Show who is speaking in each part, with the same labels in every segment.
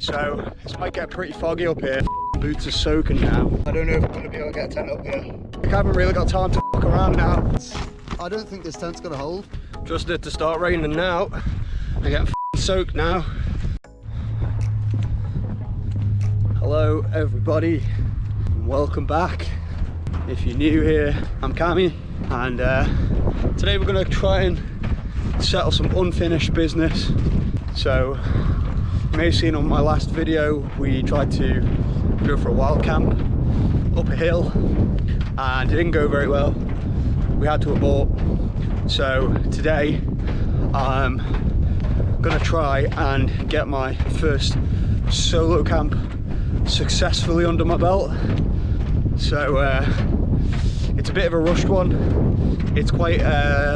Speaker 1: So this might get pretty foggy up here. Boots are soaking now. I don't know if I'm going to be able to get a tent up here. I haven't really got time to fuck around now.
Speaker 2: I don't think this tent's going to hold.
Speaker 1: Just it to start raining now. I'm getting soaked now. Hello everybody, and welcome back. If you're new here, I'm Cammy, and today we're going to try and settle some unfinished business. So you may have seen on my last video we tried to go for a wild camp up a hill and it didn't go very well. We had to abort. So today I'm gonna try and get my first solo camp successfully under my belt. So it's a bit of a rushed one. It's quite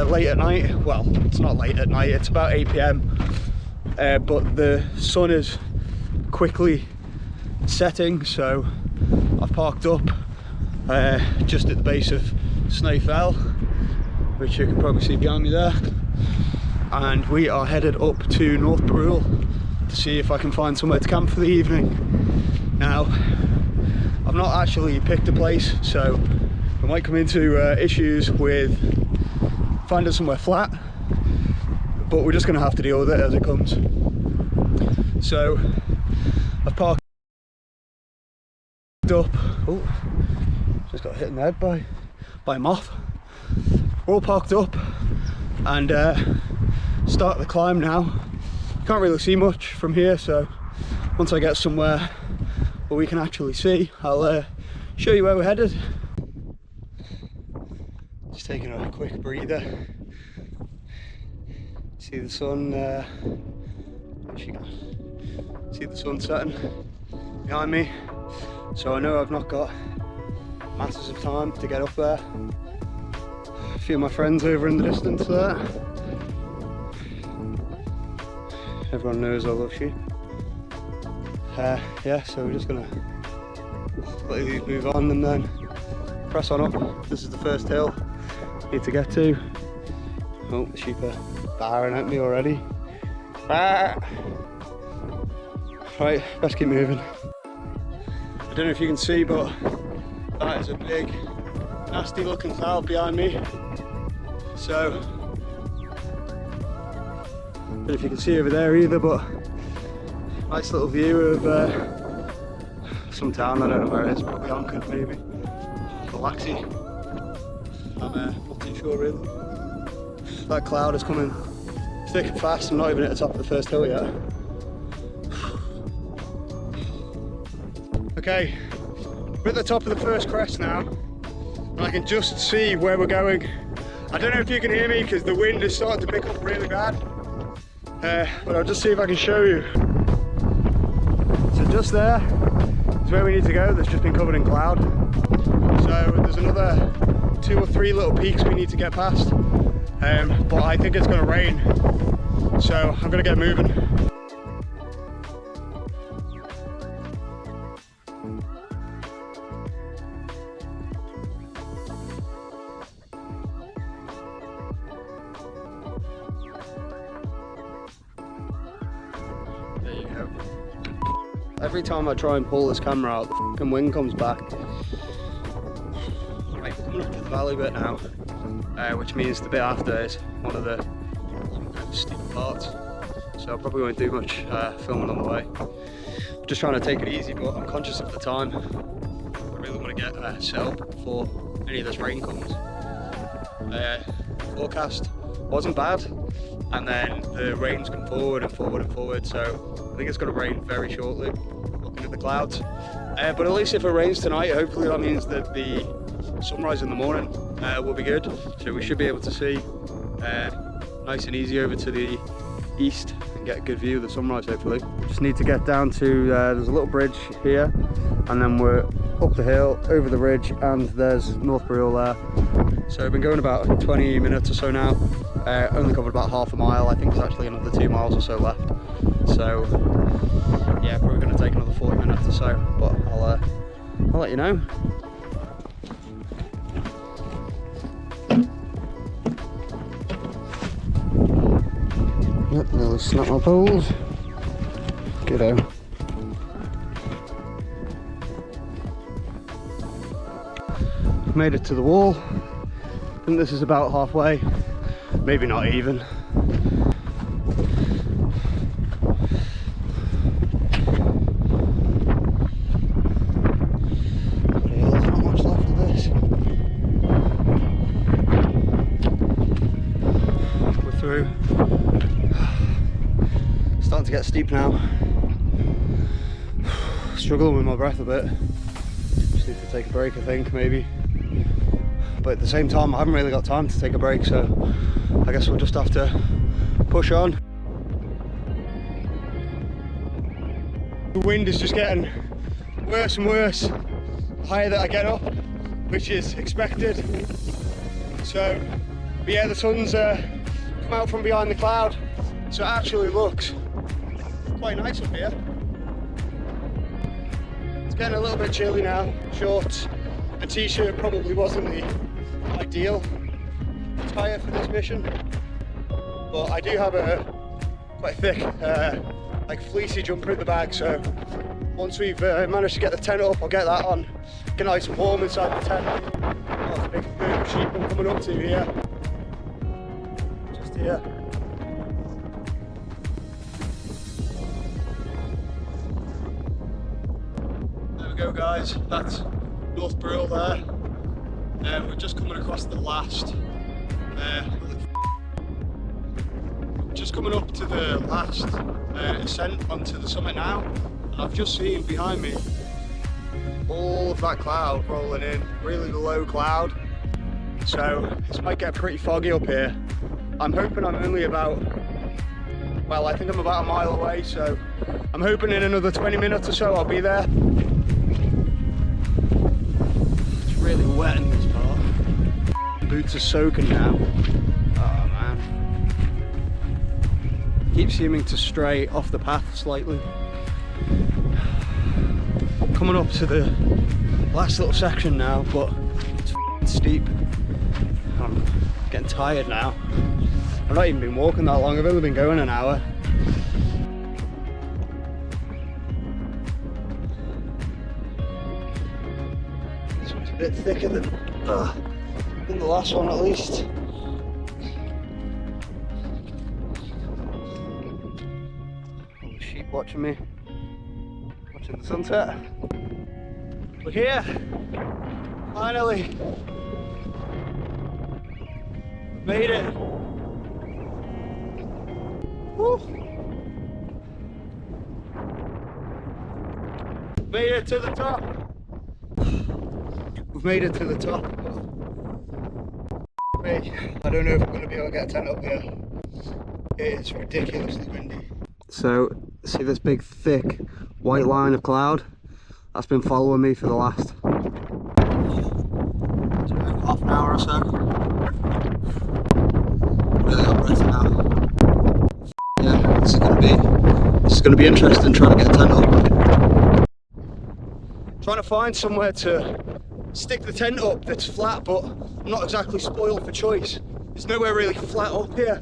Speaker 1: late at night. Well, it's not late at night, it's about 8 PM. But the sun is quickly setting, so I've parked up just at the base of Snaefell, which you can probably see behind me there, and we are headed up to North Barrule to see if I can find somewhere to camp for the evening. Now, I've not actually picked a place, so I might come into issues with finding somewhere flat, but we're just going to have to deal with it as it comes. So I've parked up. Oh, just got hit in the head by a moth. We're all parked up and start the climb now. Can't really see much from here, so once I get somewhere where we can actually see, I'll show you where we're headed. Just taking a quick breather. See the sun, see the sun setting behind me. So I know I've not got masses of time to get up there. A few of my friends over in the distance there. Everyone knows I love sheep. Yeah, so we're just gonna let these move on and then press on up. This is the first hill I need to get to. Oh, the sheep are barring at me already. Ah! Right, best keep moving. I don't know if you can see, but that is a big, nasty looking cloud behind me. So, I don't know if you can see over there either, but nice little view of some town, I don't know where it is, probably Onchan maybe, or Laxey. I'm not too sure really. That cloud is coming thick and fast. I'm not even at the top of the first hill yet. Okay, we're at the top of the first crest now, and I can just see where we're going. I don't know if you can hear me because the wind is starting to pick up really bad, but I'll just see if I can show you. So just there is where we need to go. That's just been covered in cloud. So there's another 2 or 3 little peaks we need to get past, but I think it's going to rain, so I'm going to get moving. There you go. Every time I try and pull this camera out, the fucking wind comes back. Right, we're coming up to the valley bit now, which means the bit after is one of the steep parts. So I probably won't do much filming on the way. I'm just trying to take it easy, but I'm conscious of the time. I really want to get set up before any of this rain comes. Forecast wasn't bad, and then the rain's come forward and forward and forward, so I think it's going to rain very shortly, looking at the clouds. But at least if it rains tonight, hopefully that means that the sunrise in the morning will be good, so we should be able to see nice and easy over to the east and get a good view of the sunrise hopefully. Just need to get down to, there's a little bridge here, and then we're up the hill, over the ridge, and there's North Barrule there. So I've been going about 20 minutes or so now, only covered about half a mile. I think there's actually another 2 miles or so left. So yeah, probably going to take another 40 minutes or so, but I'll let you know. Yep, nearly snapped my poles. G'day. Made it to the wall. I think this is about halfway, maybe not even. There's not much left of this. We're through. Starting to get steep now. Struggling with my breath a bit. Just need to take a break, I think, maybe. But at the same time, I haven't really got time to take a break, so I guess we'll just have to push on. The wind is just getting worse and worse the higher that I get up, which is expected. So, but yeah, the sun's come out from behind the cloud, so it actually looks quite nice up here. It's getting a little bit chilly now. Shorts and t-shirt probably wasn't the ideal attire for this mission, but I do have a quite thick like fleecy jumper in the bag, so once we've managed to get the tent up, I'll get that on, get nice and warm inside the tent. Oh, there's a big herd of sheep I'm coming up to here, just here. There we go, guys, that's North Burrell there. We're just coming across the last, just coming up to the last ascent onto the summit now, and I've just seen behind me all of that cloud rolling in, really low cloud, so this might get pretty foggy up here. I'm hoping I'm only about, well, I think I'm about a mile away, so I'm hoping in another 20 minutes or so I'll be there. It's really wet in this part. Boots are soaking now. Oh man. Keep seeming to stray off the path slightly. Coming up to the last little section now, but it's steep. I'm getting tired now. I've not even been walking that long, I've only been going an hour. This one's a bit thicker than the last one at least. All the sheep watching me, watching the sunset. We're here, finally. We've made it. Woo. Made it to the top. We've made it to the top. I don't know if I'm going to be able to get a tent up here. It's ridiculously windy. So, see this big thick white line of cloud? That's been following me for the last half an hour or so. Really out of breath now. Yeah, this is going to be interesting trying to get a tent up. Trying to find somewhere to stick the tent up that's flat, but I'm not exactly spoiled for choice. There's nowhere really flat up here.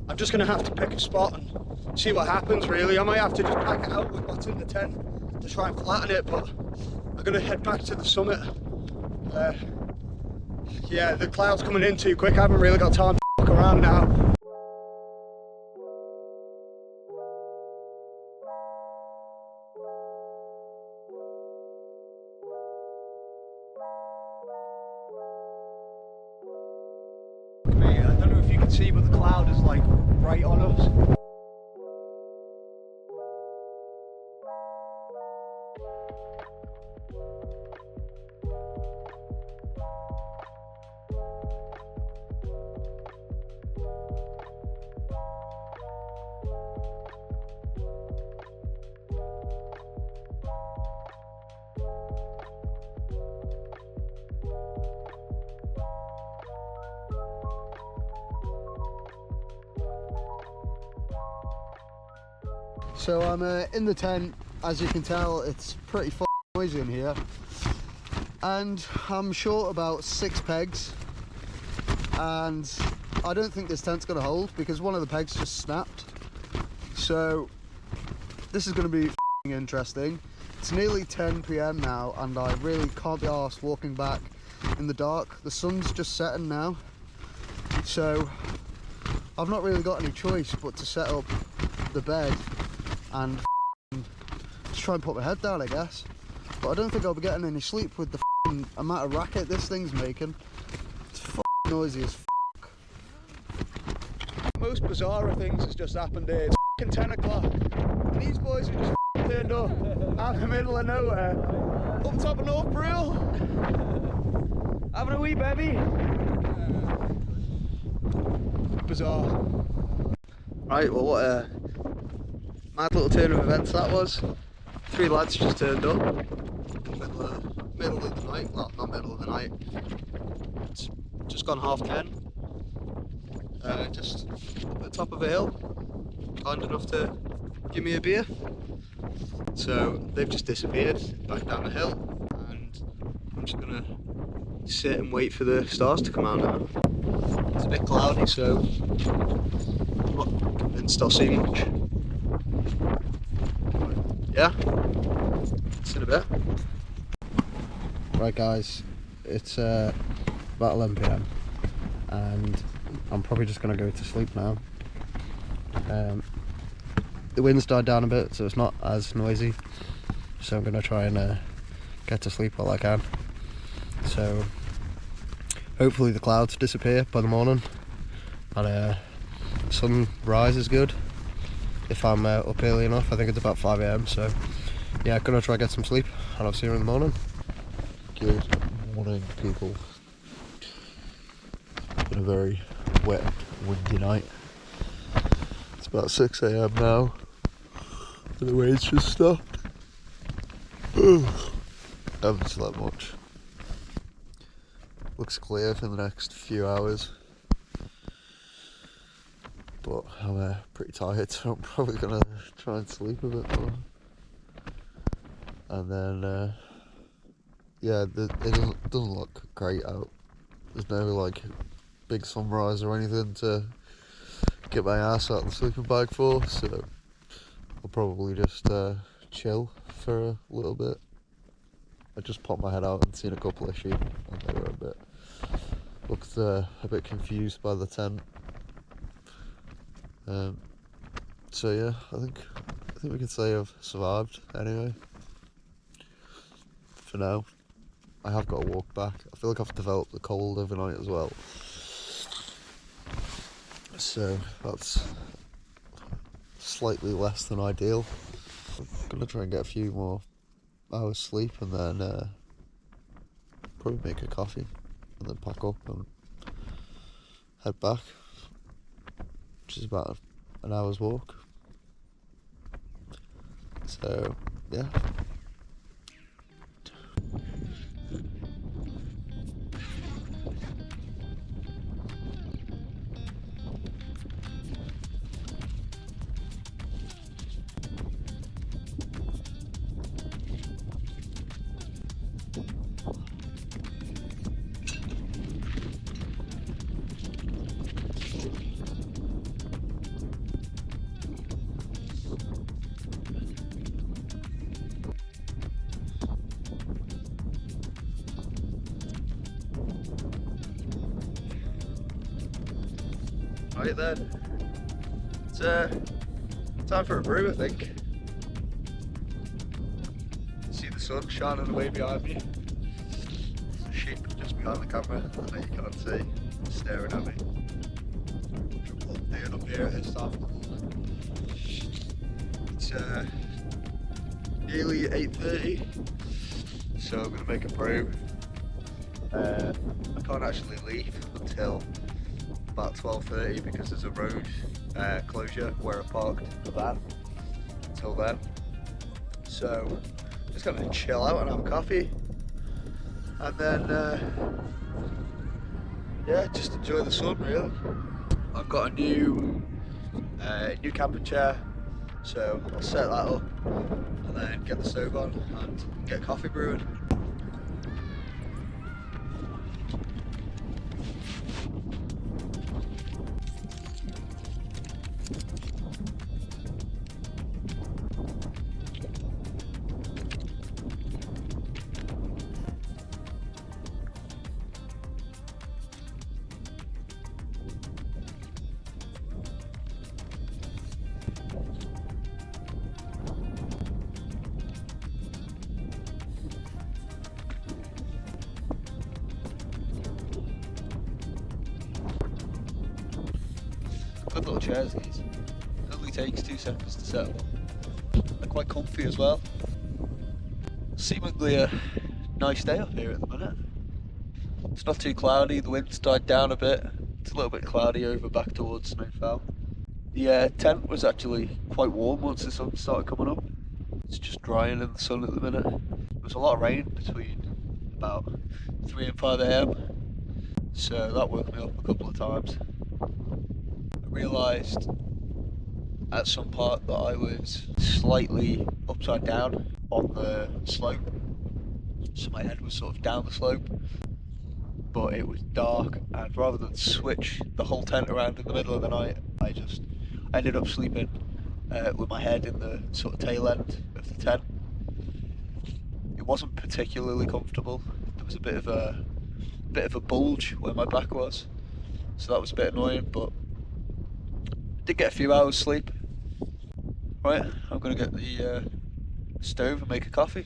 Speaker 1: I'm just going to have to pick a spot and see what happens really. I might have to just pack it out with what's in the tent to try and flatten it, but I'm going to head back to the summit. Yeah, the cloud's coming in too quick. I haven't really got time to fuck around now. I don't know if you can see, but the cloud is like right on us.
Speaker 2: So I'm in the tent. As you can tell, it's pretty noisy in here, and I'm short about 6 pegs, and I don't think this tent's going to hold because one of the pegs just snapped. So this is going to be interesting. It's nearly 10 PM now, and I really can't be arsed walking back in the dark. The sun's just setting now, so I've not really got any choice but to set up the bed and just try and put my head down, I guess. But I don't think I'll be getting any sleep with the amount of racket this thing's making. It's noisy as
Speaker 1: Most bizarre things has just happened here. It's 10 o'clock. And these boys have just turned up out in the middle of nowhere, up top of North Brule, having a wee baby. Bizarre. Right, well, what a mad little turn of events that was. 3 lads just turned up. Middle of the night, well, not middle of the night. It's just gone 10:30. Just up at the top of a hill, kind enough to give me a beer. So they've just disappeared back down the hill, and I'm just gonna sit and wait for the stars to come out now. It's a bit cloudy, so I'm not convinced I'll see much. Yeah, see in a bit.
Speaker 2: Right guys, it's about 11 PM and I'm probably just going to go to sleep now. The wind's died down a bit, so it's not as noisy, so I'm going to try and get to sleep while I can. So hopefully the clouds disappear by the morning and sunrise is good if I'm up early enough. I think it's about 5 AM, so yeah, I'm going to try and get some sleep and I'll see you in the morning. Good morning, people. It's been a very wet, windy night. It's about 6 AM now, and the rain's just stopped. I haven't slept much. Looks clear for the next few hours, but I'm pretty tired, so I'm probably gonna try and sleep a bit more. And then, yeah, it doesn't look great out. There's no like big sunrise or anything to get my ass out of the sleeping bag for, so I'll probably just chill for a little bit. I just popped my head out and seen a couple of sheep, and they were looked a bit confused by the tent. So yeah, I think we can say I've survived anyway. For now. I have got to walk back. I feel like I've developed the cold overnight as well. So that's slightly less than ideal. I'm gonna try and get a few more hours sleep and then probably make a coffee and then pack up and head back, which is about an hour's walk. So yeah.
Speaker 1: Right then, it's time for a brew, I think. See the sun shining away behind me. There's a sheep just behind the camera that you can't see, staring at me. Down up here at this time. It's nearly 8:30, so I'm going to make a brew. I can't actually leave until about 12:30 because there's a road closure where I parked the van until then. So just gonna chill out and have a coffee, and then yeah, just enjoy the sun really. I've got a new camping chair, so I'll set that up and then get the stove on and get coffee brewing. little chairs, these. It only takes 2 seconds to set up. They're quite comfy as well. Seemingly a nice day up here at the minute. It's not too cloudy, the wind's died down a bit. It's a little bit cloudy over back towards Snowfell. The tent was actually quite warm once the sun started coming up. It's just drying in the sun at the minute. There was a lot of rain between about 3 and 5 AM, so that woke me up a couple of times. I realised at some part that I was slightly upside down on the slope, so my head was sort of down the slope, but it was dark, and rather than switch the whole tent around in the middle of the night, I ended up sleeping with my head in the sort of tail end of the tent. It wasn't particularly comfortable. There was a bit of a bulge where my back was, so that was a bit annoying, but I did get a few hours sleep. Right, I'm gonna get the stove and make a coffee.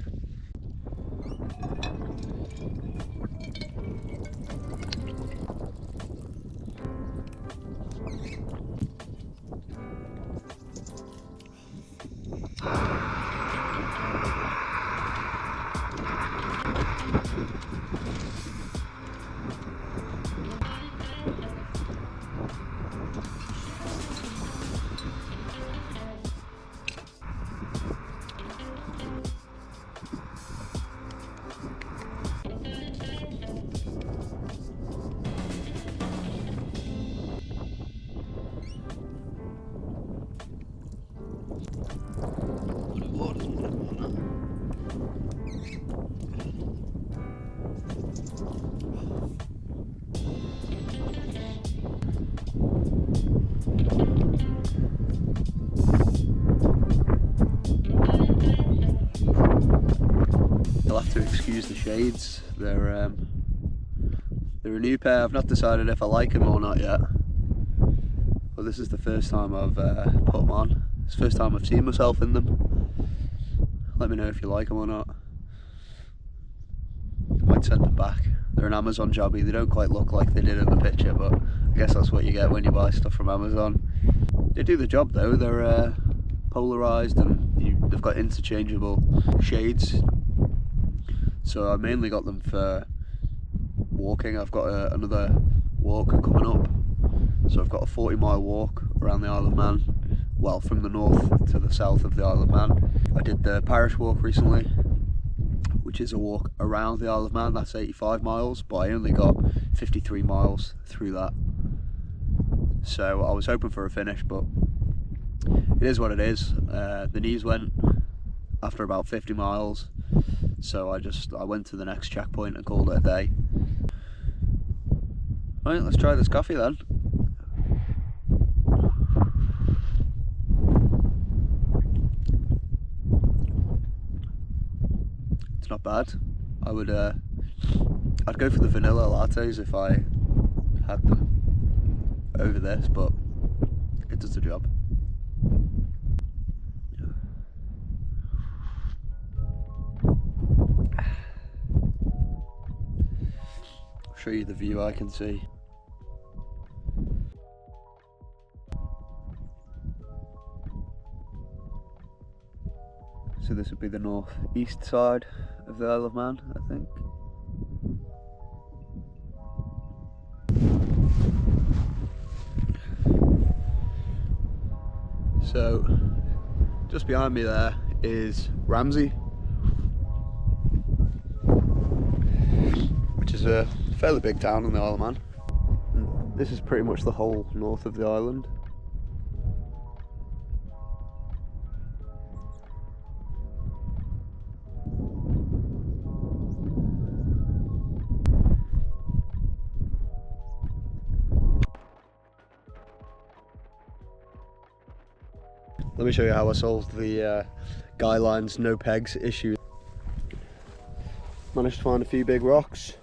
Speaker 1: You'll have to excuse the shades. They're a new pair. I've not decided if I like them or not yet. But this is the first time I've put them on. It's the first time I've seen myself in them. Let me know if you like them or not. I might send them back. They're an Amazon jobby. They don't quite look like they did in the picture, but I guess that's what you get when you buy stuff from Amazon. They do the job though. They're polarized, and they've got interchangeable shades. So I mainly got them for walking. I've got another walk coming up. So I've got a 40-mile walk around the Isle of Man. Well, from the north to the south of the Isle of Man. I did the Parish Walk recently, which is a walk around the Isle of Man. That's 85 miles, but I only got 53 miles through that. So I was hoping for a finish, but it is what it is. The knees went after about 50 miles. So I went to the next checkpoint and called it a day. Right, let's try this coffee then. It's not bad. I'd go for the vanilla lattes if I had them over this, but it does the job. Show you the view I can see. So this would be the northeast side of the Isle of Man, I think. So just behind me there is Ramsey, which is a fairly big town in the Isle of Man. And this is pretty much the whole north of the island. Let me show you how I solved the guy lines, no pegs issue. Managed to find a few big rocks,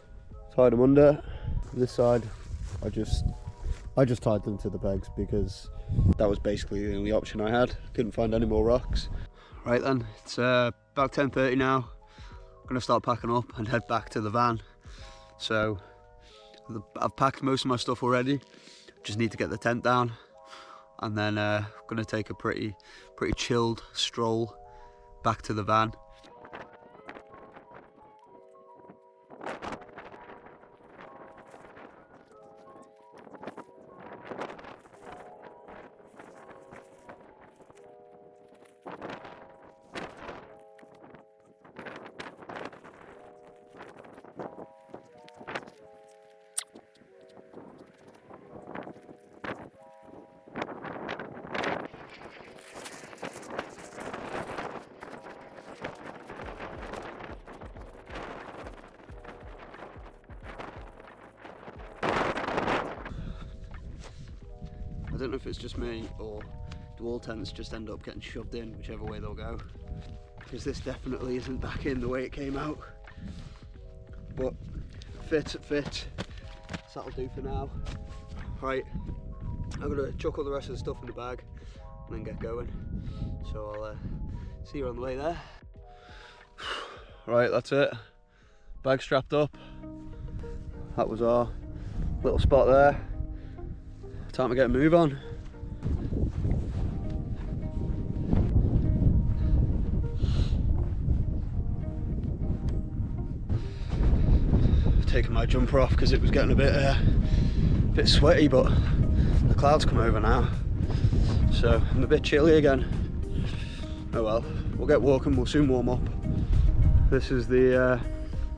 Speaker 1: tied them under. This side, I just tied them to the pegs because that was basically the only option I had. Couldn't find any more rocks. Right then, it's about 10:30 now. I'm gonna start packing up and head back to the van. So I've packed most of my stuff already. Just need to get the tent down. and then gonna take a pretty chilled stroll back to the van. I don't know if it's just me, or do all tents just end up getting shoved in whichever way they'll go, because this definitely isn't back in the way it came out. But fit, so that'll do for now. Right, I'm gonna chuck all the rest of the stuff in the bag and then get going, so I'll see you on the way there. Right, that's it, bag strapped up. That was our little spot there. Time to get a move on. Taking my jumper off because it was getting a bit sweaty, but the clouds come over now, so I'm a bit chilly again. Oh well, we'll get walking, we'll soon warm up. This is the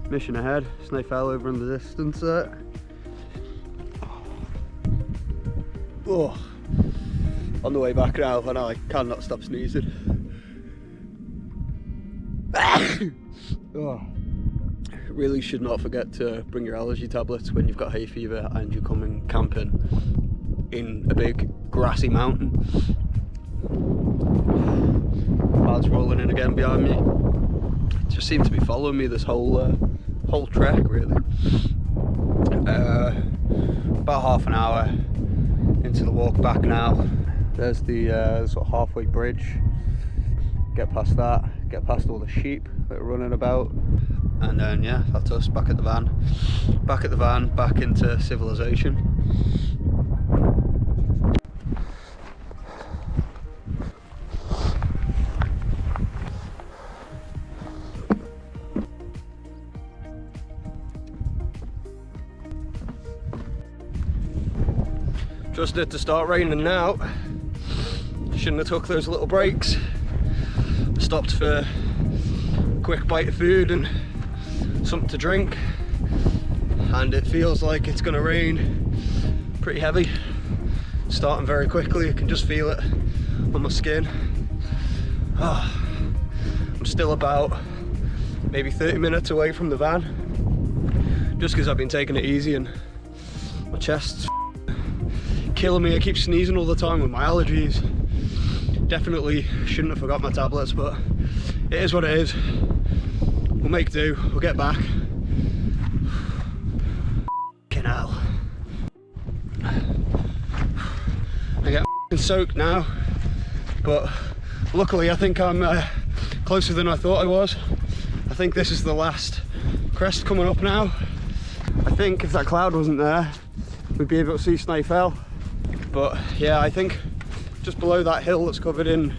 Speaker 1: mission ahead. Snaefell over in the distance there. Oh, on the way back now, and I cannot stop sneezing. Oh. Really should not forget to bring your allergy tablets when you've got hay fever and you're coming camping in a big grassy mountain. Clouds rolling in again behind me. It just seems to be following me this whole trek, really. About half an hour into the walk back now. There's the sort of halfway bridge. Get past that, get past all the sheep that are running about, and then yeah, that's us back at the van. Back into civilization. Just it to start raining now. Shouldn't have took those little breaks. Stopped for a quick bite of food and something to drink, and it feels like it's gonna rain pretty heavy, starting very quickly. I can just feel it on my skin. I'm still about maybe 30 minutes away from the van, just because I've been taking it easy and my chest's killing me. I keep sneezing all the time with my allergies. Definitely shouldn't have forgot my tablets, but it is what it is. We'll make do, we'll get back. Fucking hell. I get soaked now, but luckily I think I'm closer than I thought I was. I think this is the last crest coming up now. I think if that cloud wasn't there, we'd be able to see Snaefell. But yeah, I think just below that hill that's covered in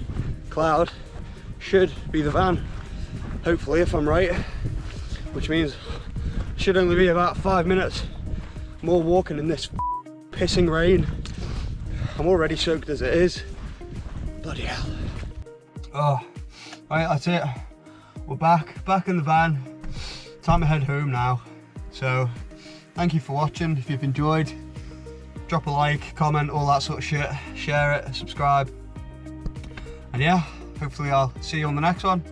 Speaker 1: cloud should be the van, hopefully, if I'm right, which means it should only be about 5 minutes more walking in this pissing rain. I'm already soaked as it is. Bloody hell. Oh, right, that's it. We're back in the van. Time to head home now. So thank you for watching. If you've enjoyed, drop a like, comment, all that sort of shit. Share it, subscribe. And yeah, hopefully I'll see you on the next one.